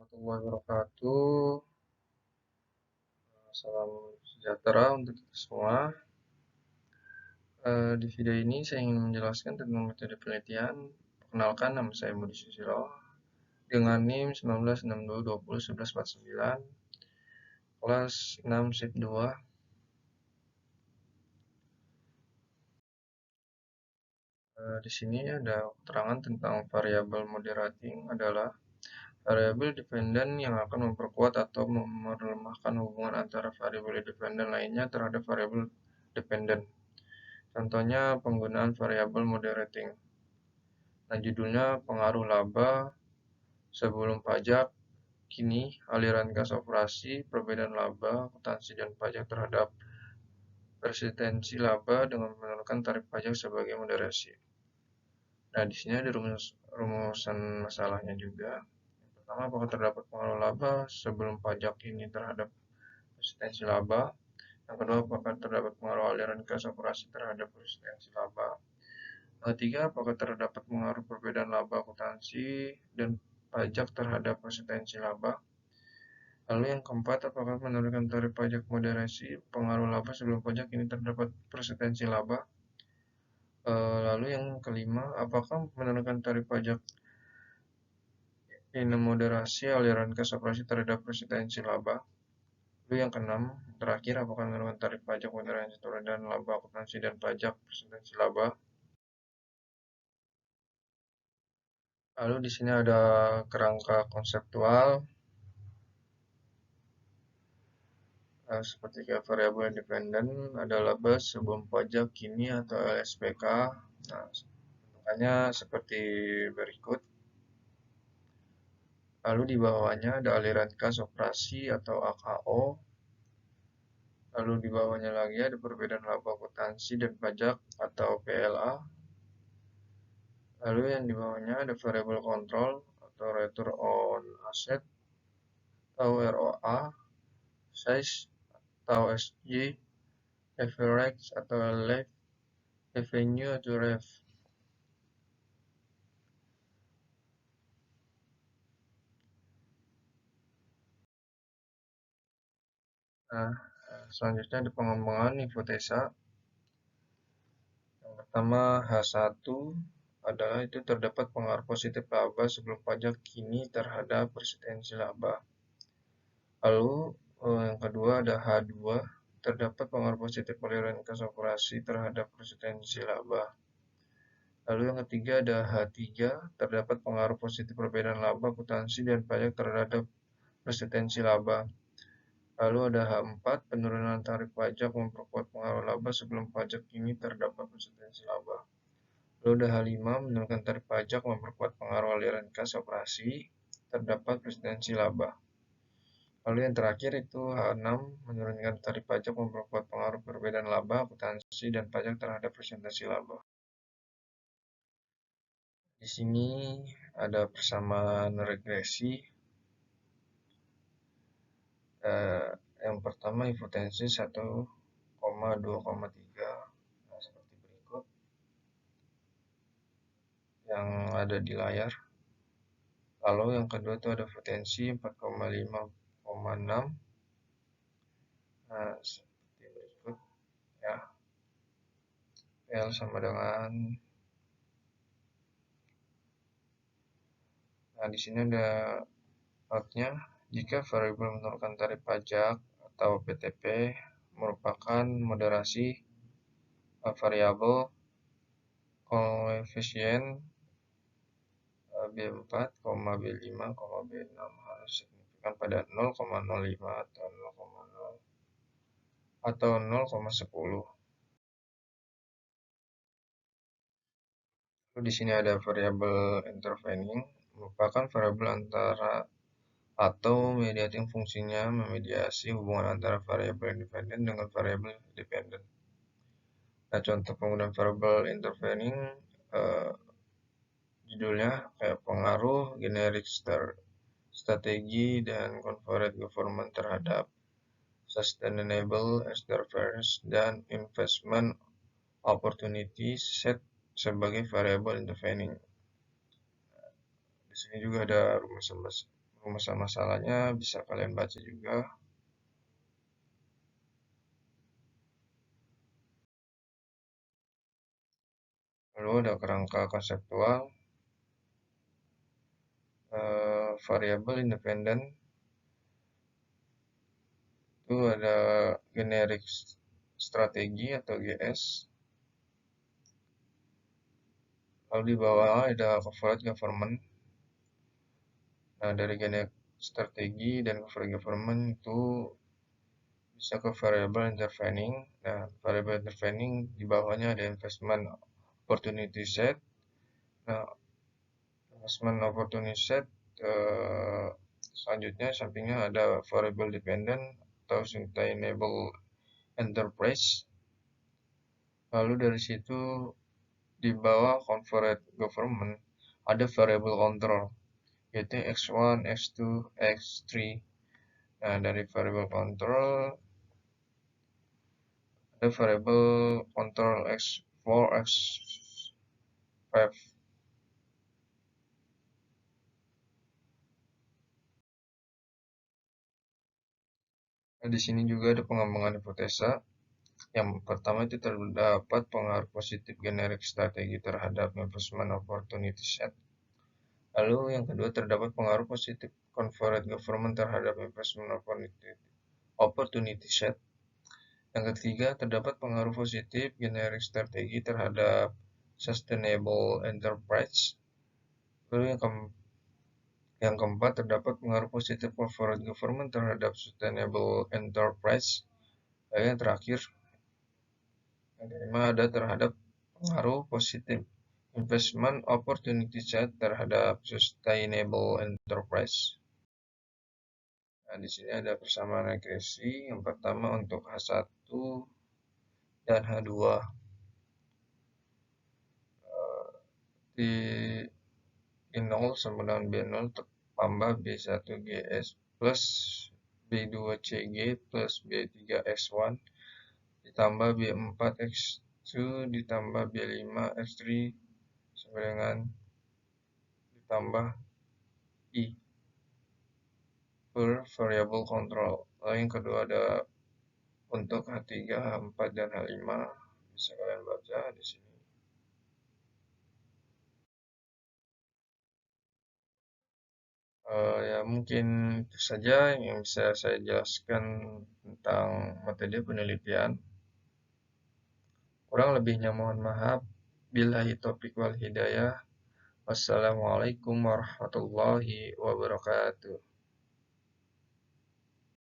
Warahmatullahi wabarakatuh. Salam sejahtera untuk kita semua. Di video ini saya ingin menjelaskan tentang metode penelitian. Perkenalkan, nama saya Budi Susilo dengan NIM 1962201149, kelas 6 SIP 2. Di sini ada keterangan tentang variabel moderating adalah variabel dependen yang akan memperkuat atau melemahkan hubungan antara variabel dependen lainnya terhadap variabel dependen. Contohnya penggunaan variabel moderating. Nah, judulnya pengaruh laba sebelum pajak. Kini, aliran kas operasi, perbedaan laba, akuntansi dan pajak terhadap persistensi laba dengan menentukan tarif pajak sebagai moderasi. Nah, di sini ada rumusan masalahnya juga. Yang pertama, apakah terdapat pengaruh laba sebelum pajak ini terhadap persistensi laba? Yang kedua, apakah terdapat pengaruh aliran kas operasi terhadap persistensi laba? Yang ketiga, apakah terdapat pengaruh perbedaan laba akuntansi dan pajak terhadap persistensi laba? Lalu yang keempat, apakah menurunkan tarif pajak moderasi pengaruh laba sebelum pajak ini terdapat persistensi laba? Lalu yang kelima, apakah menurunkan tarif pajak ini moderasi aliran kas operasi terhadap persistensi laba? Lalu yang keenam, terakhir, apakah menurunkan tarif pajak moderasi terhadap laba akuntansi dan pajak persistensi laba? Lalu di sini ada kerangka konseptual seperti variabel independen, ada laba sebelum pajak kini atau LSPK. Nah, bentukannya seperti berikut. Lalu di bawahnya ada aliran kas operasi atau AKO. Lalu di bawahnya lagi ada perbedaan laba akuntansi dan pajak atau PLA. Lalu yang di bawahnya ada variabel kontrol atau return on asset atau ROA, size atau SG, average atau LF, revenue atau REV. Nah, selanjutnya ada pengembangan hipotesa. Yang pertama, H1 adalah itu terdapat pengaruh positif laba sebelum pajak kini terhadap persistensi laba. Lalu yang kedua ada H2, terdapat pengaruh positif aliran kas operasi terhadap persistensi laba. Lalu yang ketiga ada H3, terdapat pengaruh positif perbedaan laba akuntansi dan pajak terhadap persistensi laba. Lalu ada H4, penurunan tarif pajak memperkuat pengaruh laba sebelum pajak ini terdapat persistensi laba. Lalu ada H5, menurunkan tarif pajak memperkuat pengaruh aliran kas operasi terdapat persistensi laba. Lalu yang terakhir itu H6, menurunkan tarif pajak memperkuat pengaruh perbedaan laba akuntansi dan pajak terhadap persistensi laba. Di sini ada persamaan regresi. Yang pertama hipotesis 1,2,3. Nah, seperti berikut yang ada di layar. Lalu yang kedua itu ada potensi 4,5,6. Nah, seperti berikut ya. L sama dengan. Nah, di sini ada notnya. Jika variabel menurunkan tarif pajak atau PTP merupakan moderasi variabel koefisien B4, B5, B6 harus signifikan pada 0,05 atau 0,0 atau 0,10. Di sini ada variabel intervening, merupakan variabel antara atau mediating fungsinya memediasi hubungan antara variabel independen dengan variabel dependen. Nah, contoh penggunaan variabel intervening judulnya kayak pengaruh generik strategi dan corporate government terhadap sustainable enterprise dan investment opportunities set sebagai variabel intervening. Di sini juga ada rumusan rumusan masalahnya bisa kalian baca juga. Lalu ada kerangka konseptual, variabel independen, itu ada generic strategi atau GS. Lalu di bawah ada corporate government. Nah, dari generic strategi dan corporate government itu bisa ke variable intervening. Nah, variable intervening di bawahnya ada investment opportunity set. Nah, investment opportunity set selanjutnya sampingnya ada variable dependent atau sustainable enterprise. Lalu dari situ di bawah corporate government ada variable control yaitu X1, X2, X3. Nah, dari variable control ada variable control X4, X5. Nah, di sini juga ada pengembangan hipotesa. Yang pertama itu terdapat pengaruh positif generik strategi terhadap investment opportunity set. Lalu yang kedua terdapat pengaruh positif corporate government terhadap investment opportunity set. Yang ketiga terdapat pengaruh positif generik strategi terhadap sustainable enterprise. Lalu yang keempat terdapat pengaruh positif corporate government terhadap sustainable enterprise. Lalu yang terakhir yang kelima ada terhadap pengaruh positif investment opportunity set terhadap sustainable enterprise. Nah, di sini ada persamaan regresi. Yang pertama untuk H1 dan H2. Di I0 sama dengan B0 tambah B1GS plus B2CG plus B3X1 ditambah B4X2 ditambah B5X3 sama dengan ditambah I per variable control. Lalu yang kedua ada untuk H3, H4, dan H5 bisa kalian baca di sini. Ya mungkin itu saja yang bisa saya jelaskan tentang metode penelitian. Kurang lebihnya mohon maaf. Billahi taufiq wal hidayah. Wassalamualaikum warahmatullahi wabarakatuh.